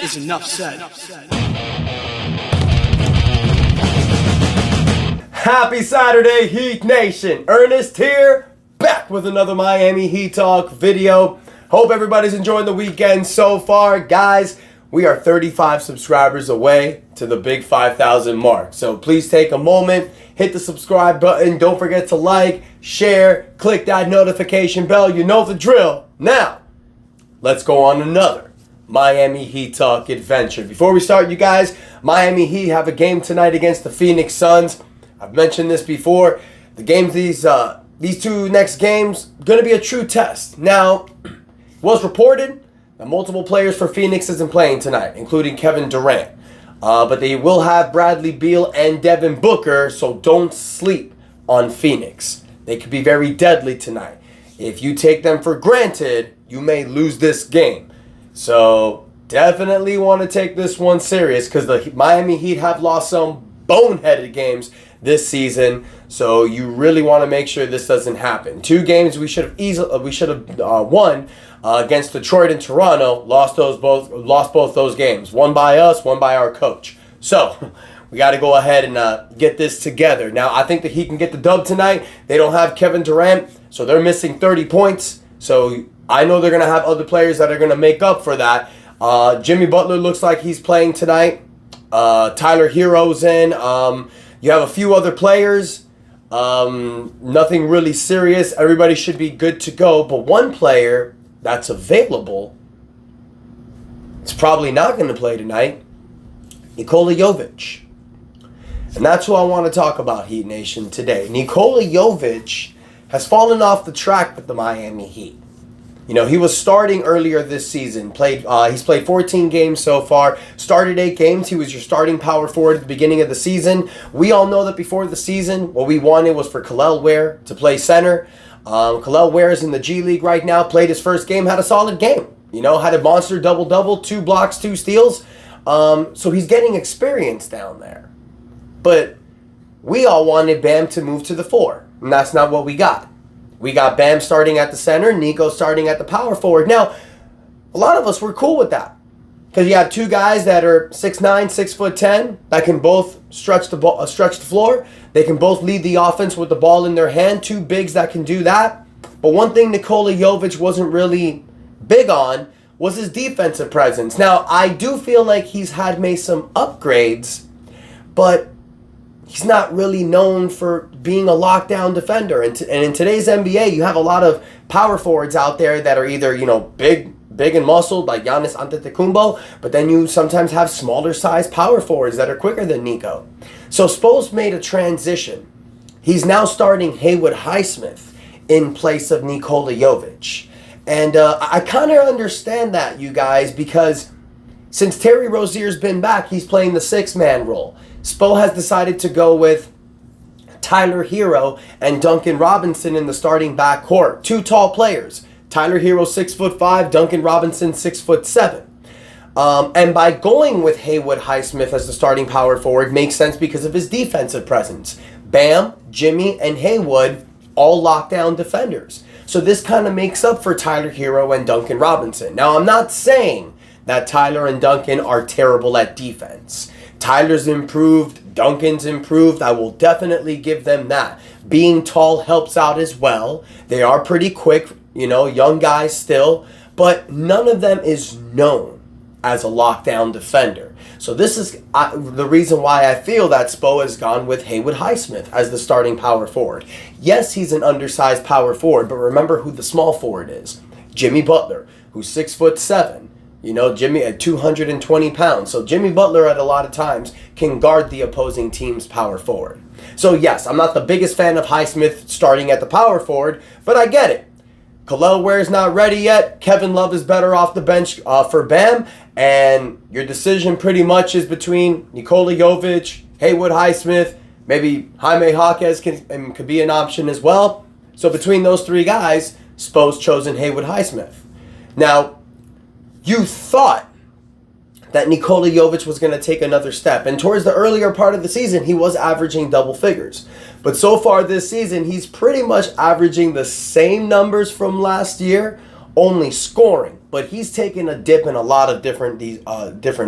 is enough said. Happy Saturday, Heat Nation. Ernest here, back with another Miami Heat Talk video. Hope everybody's enjoying the weekend so far. Guys, we are 35 subscribers away to the big 5,000 mark. So please take a moment, hit the subscribe button. Don't forget to like, share, click that notification bell. You know the drill. Now, let's go on another Miami Heat Talk adventure. Before we start, you guys, Miami Heat have a game tonight against the Phoenix Suns. I've mentioned this before. The games, these two next games, going to be a true test. Now, it was reported that multiple players for Phoenix isn't playing tonight, including Kevin Durant. But they will have Bradley Beal and Devin Booker, so don't sleep on Phoenix. They could be very deadly tonight. If you take them for granted, you may lose this game. So definitely want to take this one serious because the Miami Heat have lost some boneheaded games this season. So you really want to make sure this doesn't happen. Two games we should have won against Detroit and Toronto. Lost both those games. One by us, one by our coach. So we got to go ahead and get this together. Now I think the Heat can get the dub tonight. They don't have Kevin Durant, so they're missing 30 points. So I know they're going to have other players that are going to make up for that. Jimmy Butler looks like he's playing tonight. Tyler Hero's in. You have a few other players. Nothing really serious. Everybody should be good to go. But one player that's available is probably not going to play tonight. Nikola Jovic. And that's who I want to talk about, Heat Nation, today. Nikola Jovic has fallen off the track with the Miami Heat. You know, he was starting earlier this season. He's played 14 games so far. Started 8 games. He was your starting power forward at the beginning of the season. We all know that before the season, what we wanted was for Kel'el Ware to play center. Kel'el Ware is in the G League right now. Played his first game. Had a solid game. You know, had a monster double-double, 2 blocks, 2 steals. So he's getting experience down there. But we all wanted Bam to move to the 4. And that's not what we got. We got Bam starting at the center, Niko starting at the power forward. Now, a lot of us were cool with that because you have 2 guys that are 6'9", 6'10", that can both stretch the floor. They can both lead the offense with the ball in their hand. 2 bigs that can do that. But one thing Nikola Jovic wasn't really big on was his defensive presence. Now, I do feel like he's made some upgrades, but he's not really known for being a lockdown defender. And in today's NBA, you have a lot of power forwards out there that are either, you know, big and muscled like Giannis Antetokounmpo, but then you sometimes have smaller size power forwards that are quicker than Niko. So Spo's made a transition. He's now starting Haywood Highsmith in place of Nikola Jovic. And I kind of understand that, you guys, because since Terry Rozier's been back, he's playing the 6-man role. Spo has decided to go with Tyler Hero and Duncan Robinson in the starting backcourt. 2 tall players. Tyler Hero 6'5", Duncan Robinson 6'7". And by going with Haywood Highsmith as the starting power forward makes sense because of his defensive presence. Bam, Jimmy, and Haywood, all lockdown defenders. So this kind of makes up for Tyler Hero and Duncan Robinson. Now, I'm not saying that Tyler and Duncan are terrible at defense. Tyler's improved, Duncan's improved. I will definitely give them that. Being tall helps out as well. They are pretty quick, you know, young guys still, but none of them is known as a lockdown defender. So this is the reason why I feel that Spo has gone with Haywood Highsmith as the starting power forward. Yes, he's an undersized power forward, but remember who the small forward is. Jimmy Butler, who's 6'7". You know, Jimmy at 220 pounds. So Jimmy Butler at a lot of times can guard the opposing team's power forward. So yes, I'm not the biggest fan of Highsmith starting at the power forward, but I get it. Kel'el Ware's not ready yet. Kevin Love is better off the bench for Bam. And your decision pretty much is between Nikola Jovic, Haywood Highsmith, maybe Jaime Jaquez could be an option as well. So between those 3 guys, Spo's chosen Haywood Highsmith. Now, you thought that Nikola Jovic was going to take another step. And towards the earlier part of the season, he was averaging double figures. But so far this season, he's pretty much averaging the same numbers from last year, only scoring but he's taken a dip in a lot of different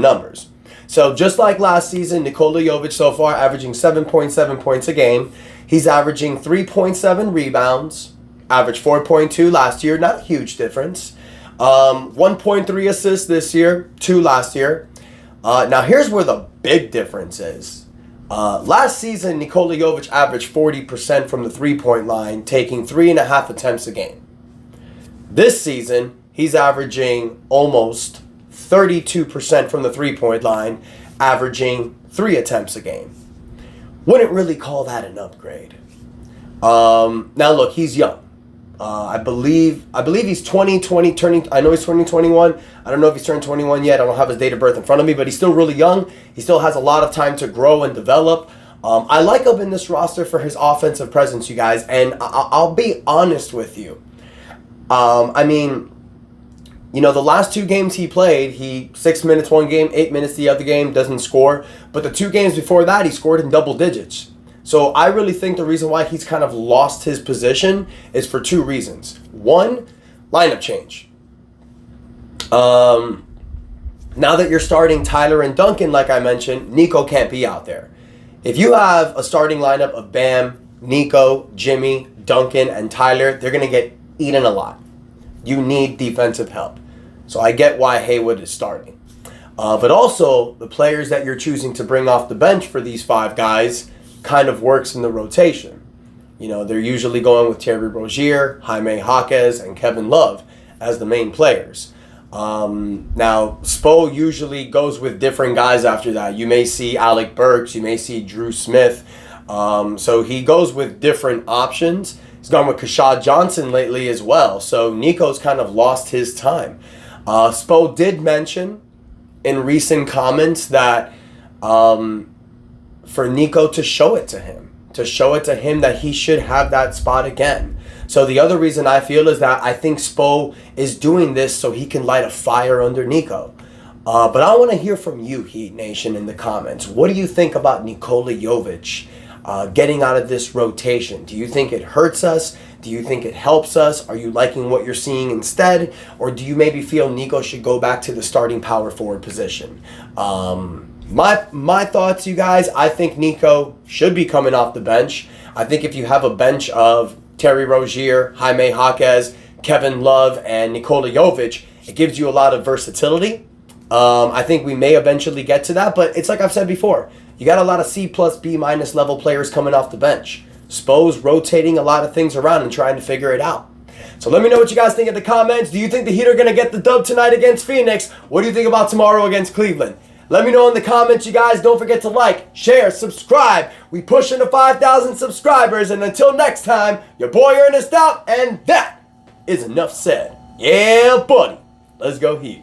numbers. So just like last season, Nikola Jovic so far averaging 7.7 points a game. He's averaging 3.7 rebounds, averaged 4.2 last year, not a huge difference. 1.3 assists this year, 2 last year. Now here's where the big difference is. Last season, Nikola Jovic averaged 40% from the three-point line, taking 3.5 attempts a game. This season, he's averaging almost 32% from the three-point line, averaging 3 attempts a game. Wouldn't really call that an upgrade. Now look, he's young. I believe he's 20, turning, I know he's 21. I don't know if he's turned 21 yet. I don't have his date of birth in front of me, but he's still really young. He still has a lot of time to grow and develop. I like him in this roster for his offensive presence, you guys, and I'll be honest with you. I mean, you know, the last 2 games he played, he 6 minutes one game, 8 minutes the other game, doesn't score. But the 2 games before that, he scored in double digits. So I really think the reason why he's kind of lost his position is for 2 reasons. One, lineup change. Now that you're starting Tyler and Duncan, like I mentioned, Niko can't be out there. If you have a starting lineup of Bam, Niko, Jimmy, Duncan, and Tyler, they're going to get eaten a lot. You need defensive help. So I get why Haywood is starting. But also, the players that you're choosing to bring off the bench for these 5 guys kind of works in the rotation. You know, they're usually going with Terry Rozier, Jaime Jaquez, and Kevin Love as the main players. Now, Spo usually goes with different guys after that. You may see Alec Burks, you may see Drew Smith. So he goes with different options. He's gone with Kashad Johnson lately as well. So Niko's kind of lost his time. Spo did mention in recent comments that for Niko to show it to him that he should have that spot again. So the other reason I feel is that I think Spo is doing this so he can light a fire under Niko. But I want to hear from you, Heat Nation, in the comments. What do you think about Nikola Jovic getting out of this rotation? Do you think it hurts us? Do you think it helps us? Are you liking what you're seeing instead? Or do you maybe feel Niko should go back to the starting power forward position? My thoughts, you guys, I think Niko should be coming off the bench. I think if you have a bench of Terry Rozier, Jaime Jaquez, Kevin Love, and Nikola Jovic, it gives you a lot of versatility. I think we may eventually get to that, but it's like I've said before. You got a lot of C+, B- level players coming off the bench. Spo's rotating a lot of things around and trying to figure it out. So let me know what you guys think in the comments. Do you think the Heat are going to get the dub tonight against Phoenix? What do you think about tomorrow against Cleveland? Let me know in the comments, you guys. Don't forget to like, share, subscribe. We pushing to 5,000 subscribers. And until next time, your boy Ernest out. And that is enough said. Yeah, buddy. Let's go Heat.